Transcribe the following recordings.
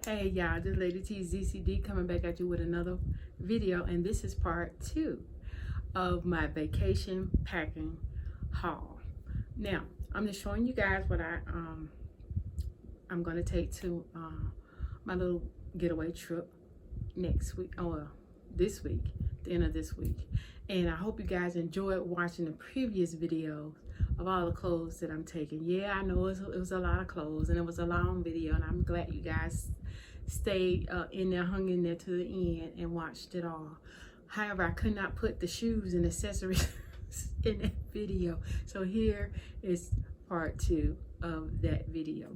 Hey y'all, this Lady T ZCD coming back at you with another video, and this is part 2 of my vacation packing haul. Now, I'm just showing you guys what I'm gonna take to my little getaway trip next week, this week, the end of this week. And I hope you guys enjoyed watching the previous videos of all the clothes that I'm taking. Yeah, I know it was a lot of clothes and it was a long video, and I'm glad you guys stayed in there, hung in there to the end and watched it all. However, I could not put the shoes and accessories in that video. So here is part 2 of that video.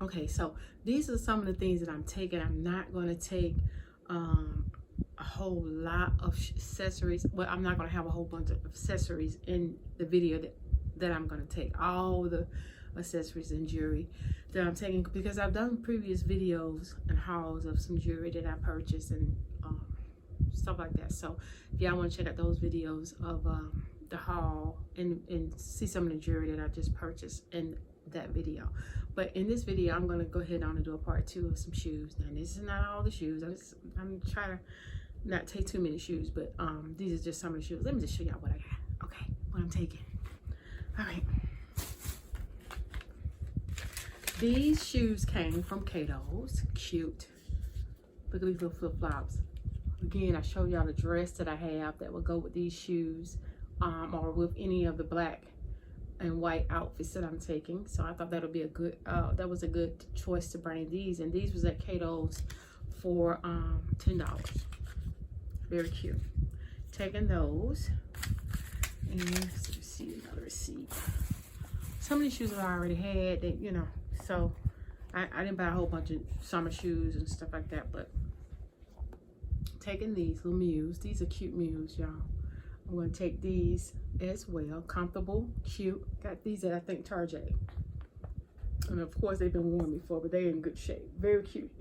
Okay, so these are some of the things that I'm taking. I'm not going to take a whole lot of accessories. Well, I'm not going to have a whole bunch of accessories in the video that I'm going to take. All the accessories and jewelry that I'm taking, because I've done previous videos and hauls of some jewelry that I purchased and stuff like that. So if y'all want to check out those videos of the haul and see some of the jewelry that I just purchased in that video. But in this video, I'm going to go ahead on and do a part 2 of some shoes. Now, this is not all the shoes. I'm trying to not take too many shoes, but these are just some of the shoes. Let me just show y'all what I got. Okay, what I'm taking. All right. These shoes came from GETAWAY. Cute. Look at these little flip-flops. Again, I showed y'all the dress that I have that would go with these shoes, or with any of the black and white outfits that I'm taking. So I thought that would be a good, that was a good choice to bring these. And these was at GETAWAY for $10. Very cute. Taking those. And let's see another receipt. Some of these shoes I already had, that, you know, so I didn't buy a whole bunch of summer shoes and stuff like that, but taking these little mules. These are cute mules, y'all. I'm going to take these as well. Comfortable, cute. Got these at, I think, Target. And of course, they've been worn before, but they're in good shape. Very cute.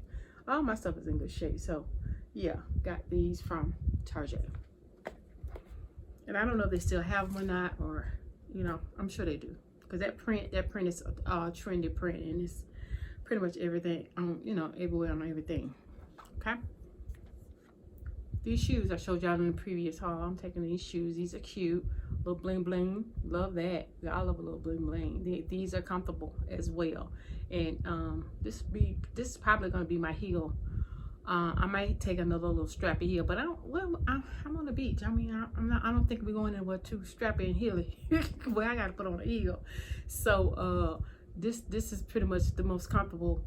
All my stuff is in good shape. So, yeah, got these from Target. And I don't know if they still have them or not, or, you know, I'm sure they do. Because that print is a trendy print, and it's pretty much everything on, you know, everywhere on everything. Okay. These shoes I showed y'all in the previous haul. I'm taking these shoes. These are cute. Little bling bling. Love that. I love a little bling bling. These are comfortable as well. And this is probably gonna be my heel. I might take another little strappy heel, but I'm on the beach. I mean, I don't think we're going anywhere too strappy and heely. Well, I gotta put on a heel. So this is pretty much the most comfortable.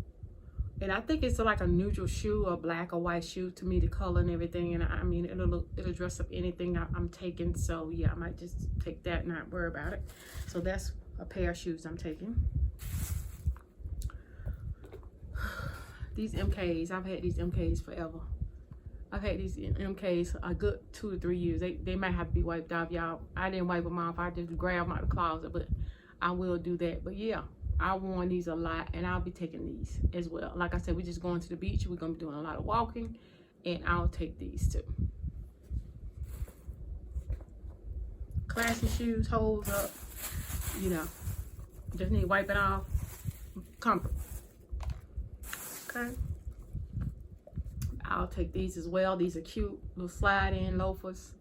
And I think it's like a neutral shoe, a black or white shoe to me, the color and everything. And I mean, it'll dress up anything I'm taking. So yeah, I might just take that and not worry about it. So that's a pair of shoes I'm taking. These MKs, I've had these MKs forever. I've had these MKs a good 2 to 3 years. They might have to be wiped off, y'all. I didn't wipe them off. I just grabbed them out of the closet, but I will do that. But yeah, I worn these a lot, and I'll be taking these as well. Like I said, we're just going to the beach. We're gonna be doing a lot of walking, and I'll take these too. Classy shoes, holds up, you know, just need wiping off. Comfort. Okay. I'll take these as well. These are cute little slide-in loafers.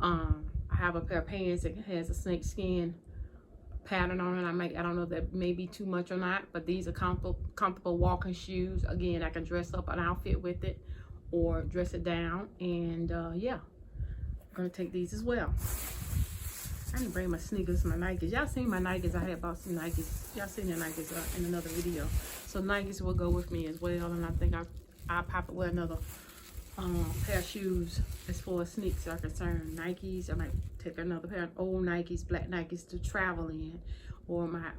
I have a pair of pants that has a snake skin pattern on it. I don't know if that may be too much or not, but these are comfortable walking shoes. Again, I can dress up an outfit with it or dress it down. And yeah, I'm gonna take these as well. I didn't bring my sneakers, my Nikes. Y'all seen my Nikes. I had bought some Nikes. Y'all seen the Nikes in another video. So Nikes will go with me as well. And I think I'll pop it with another pair of shoes as far as sneaks are concerned. Nikes, I might take another pair of old Nikes, black Nikes to travel in, or my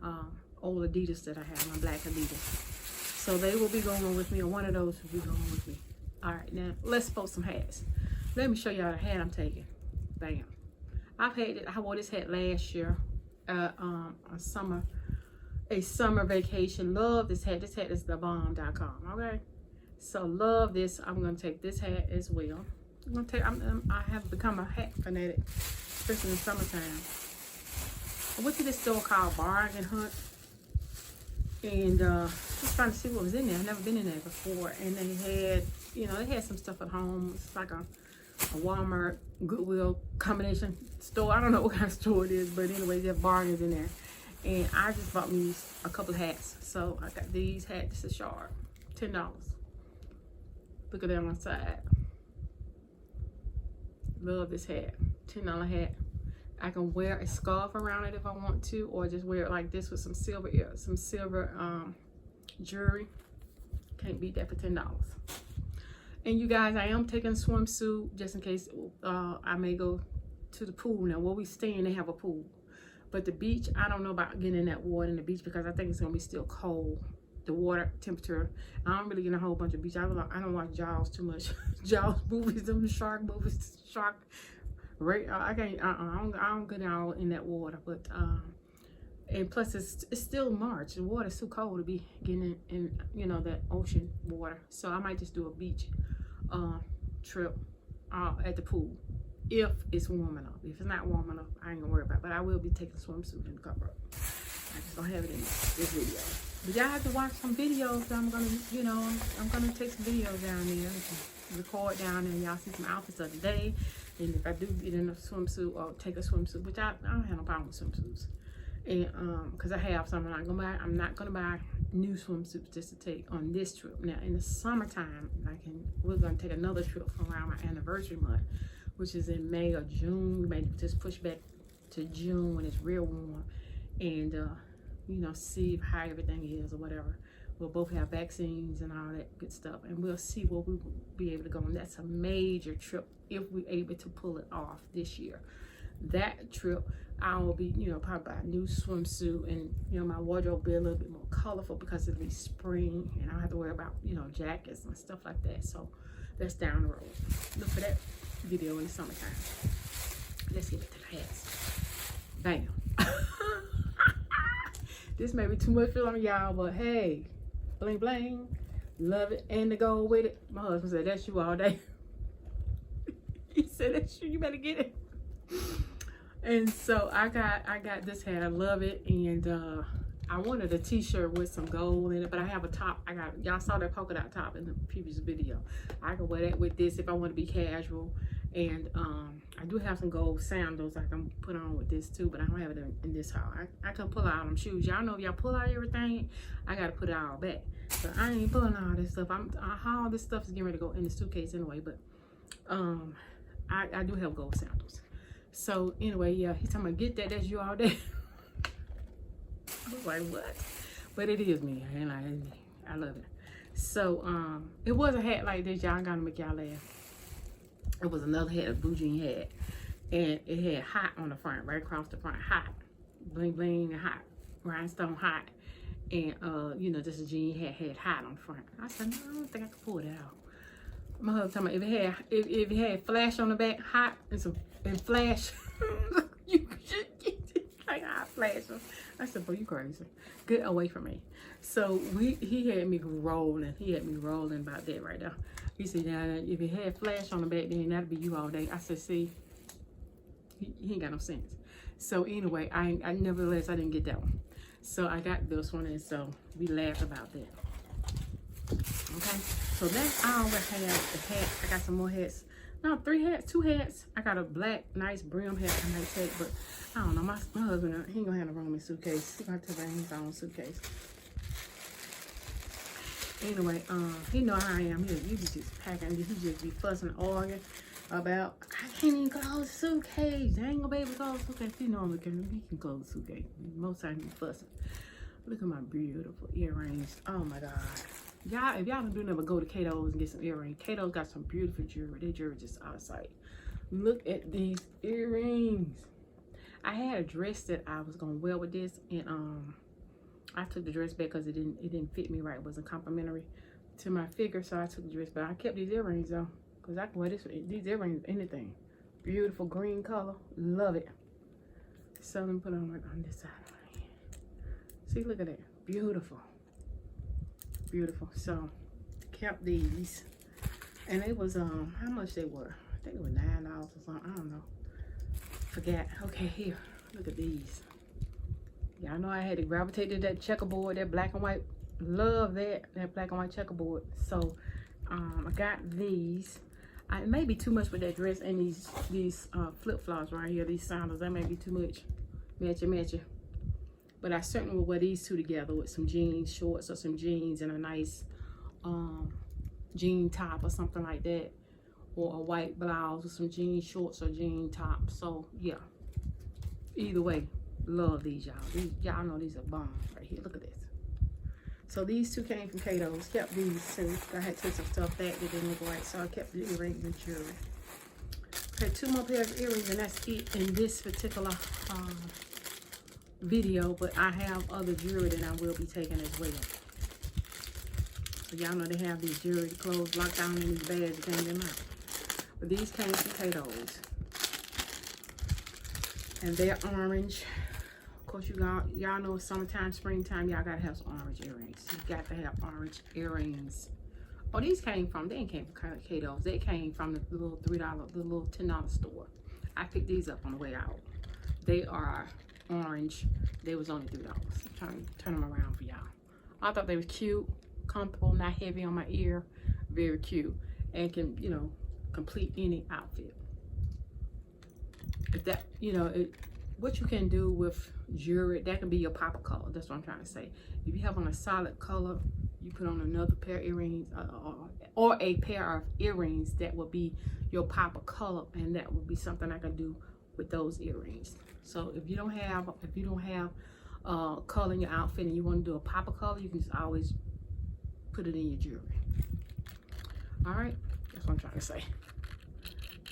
old Adidas that I have, my black Adidas. So they will be going with me, or one of those will be going with me. All right, now let's post some hats. Let me show y'all the hat I'm taking. Bam. I wore this hat last year, a summer vacation. Love this hat. This hat is thebomb.com. Okay. So love this. I'm gonna take this hat as well. I have become a hat fanatic, especially in the summertime. I went to this store called Bargain Hunt. And just trying to see what was in there. I've never been in there before. And they had, you know, they had some stuff at home. It's like a Walmart, Goodwill combination store. I don't know what kind of store it is, but anyway, they have bargains in there. And I just bought me a couple of hats. So I got these hats. This is sharp, $10. Look at that on the side. Love this hat, $10 hat. I can wear a scarf around it if I want to, or just wear it like this with some silver jewelry. Can't beat that for $10. And you guys, I am taking a swimsuit just in case I may go to the pool. Now where we staying, they have a pool, but the beach, I don't know about getting in that water in the beach because I think it's gonna be still cold. The water temperature. I don't really get a whole bunch of beach. I don't watch Jaws too much. Jaws movies, them shark movies, shark. I can't. I don't get all in that water. But and plus it's still March. The water's too cold to be getting in you know, that ocean water. So I might just do a beach trip at the pool if it's warm enough. If it's not warm enough, I ain't gonna worry about it. But I will be taking a swimsuit and cover up. I just don't have it in this video. But y'all have to watch some videos. I'm gonna, you know, I'm gonna take some videos down there, record down there, and y'all see some outfits of the day. And if I do get in a swimsuit or take a swimsuit, which I don't have no problem with swimsuits, and because I have some, I'm not gonna buy new swimsuits just to take on this trip. Now in the summertime, we're gonna take another trip around my anniversary month, which is in May or June. We may just push back to June when it's real warm, and you know, see how everything is or whatever. We'll both have vaccines and all that good stuff, and we'll see where we will be able to go. And that's a major trip if we're able to pull it off this year. That trip, I will be, you know, probably buy a new swimsuit, and you know, my wardrobe will be a little bit more colorful because it'll be spring, and I don't have to worry about, you know, jackets and stuff like that. So that's down the road. Look for that video in the summertime. Let's get into the hats. Bam. This may be too much for y'all, but hey, bling bling, love it, and to go with it. My husband said, that's you all day. He said, that's you better get it. And so I got this hat. I love it, and I wanted a t-shirt with some gold in it, but I have a top. Y'all saw that polka dot top in the previous video. I can wear that with this if I want to be casual. And I do have some gold sandals I can put on with this too, but I don't have it in this haul. I can pull out them shoes. Y'all know if y'all pull out everything, I gotta put it all back. So I ain't pulling all this stuff. All this stuff is getting ready to go in the suitcase anyway. But I do have gold sandals. So anyway, yeah, he's talking about get that. That's you all day. I was like, what? But it is me, and I love it. So it was a hat like this, y'all. Gotta make y'all laugh. It was another hat, a blue jean hat, and it had hot on the front, right across the front, hot, bling bling and hot, rhinestone hot, and you know, just a jean hat had hot on the front. I said, no, I don't think I could pull it out. My husband told me if it had flash on the back, hot and flash, you should get it like hot flash. I said, boy, you crazy. Get away from me. So he had me rolling. He had me rolling about that right now. He said, now, if it had flash on the back, then that'd be you all day. I said, see, he ain't got no sense. So anyway, nevertheless, I didn't get that one. So I got this one, and so we laughed about that. Okay, so that's all I have the hat. I got some more hats. No, 3 hats, 2 hats. I got a black, nice brim hat I might take, but I don't know. My husband, he ain't gonna have no room in his suitcase. He gonna take his own suitcase. Anyway, he know how I am. He be just packing. He just be fussing, arguing about, I can't even close the suitcase. I ain't gonna be able to close the suitcase. He normally can. He can close the suitcase. Most times he fussing. Look at my beautiful earrings. Oh my God. Y'all, if y'all don't do nothing but go to Cato's and get some earrings. Cato's got some beautiful jewelry. Their jewelry just out of sight. Look at these earrings. I had a dress that I was gonna wear with this, and I took the dress back because it didn't fit me right. It wasn't complimentary to my figure, so I took the dress. But I kept these earrings though, because I can wear these earrings with anything. Beautiful green color, love it. So let me put it on this side. See, look at that, beautiful, beautiful. So kept these, and it was how much they were? I think it was $9 or something. I don't know. Forgot. Okay, here, look at these. Y'all know I had to gravitate to that checkerboard, that black and white. Love that black and white checkerboard. So I got these. It may be too much with that dress and these flip-flops right here, these sandals. That may be too much. Matcha. But I certainly will wear these two together with some jeans, shorts, or some jeans and a nice jean top or something like that. Or a white blouse with some jean shorts or jean top. So yeah. Either way, love these, y'all. Y'all know these are bomb right here. Look at this. So these two came from GETAWAY. Kept these two. I had to take some stuff back that didn't look right, so I kept the earrings and jewelry. Had 2 more pairs of earrings, and that's it in this particular video. But I have other jewelry that I will be taking as well. So y'all know they have these jewelry clothes locked down in these bags. You can't get them out. But these came from GETAWAY, and they're orange. Of course, y'all know summertime, springtime, y'all gotta have some orange earrings. You got to have orange earrings. Oh, these they ain't came from GETAWAY. They came from the little $3, the little $10 store. I picked these up on the way out. They are orange. They was only $3. I'm turn them around for y'all. I thought they was cute, comfortable, not heavy on my ear. Very cute, and can, you know, complete any outfit. If that, you know, what you can do with jewelry, that can be your pop of color. That's what I'm trying to say. If you have on a solid color, you put on another pair of earrings, or a pair of earrings that will be your pop of color, and that would be something I can do with those earrings. So if you don't have color in your outfit and you want to do a pop of color, you can just always put it in your jewelry. All right, that's what I'm trying to say.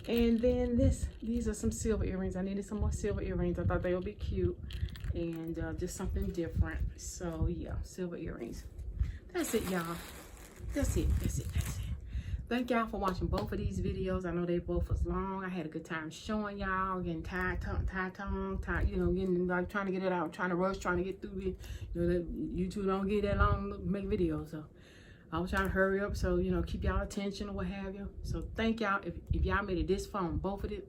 And then these are some silver earrings. I needed some more silver earrings. I thought they would be cute and just something different. So yeah, silver earrings. That's it, y'all. That's it. Thank y'all for watching both of these videos. I know they both was long. I had a good time showing y'all, getting tired, you know, getting like trying to get it out, trying to rush, trying to get through it. You know, that YouTube don't get that long to make videos, so I was trying to hurry up, so, you know, keep y'all attention or what have you. So thank y'all. If y'all made it this far on both of the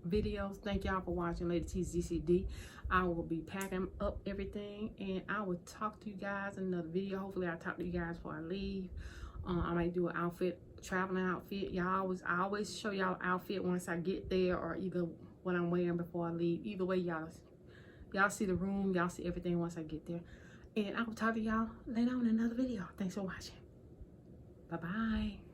videos, thank y'all for watching Lady T's GCD. I will be packing up everything, and I will talk to you guys in another video. Hopefully I'll talk to you guys before I leave. I might do an outfit, traveling outfit. I always show y'all outfit once I get there, or either what I'm wearing before I leave. Either way, y'all see the room, y'all see everything once I get there. And I will talk to y'all later on in another video. Thanks for watching. Bye-bye.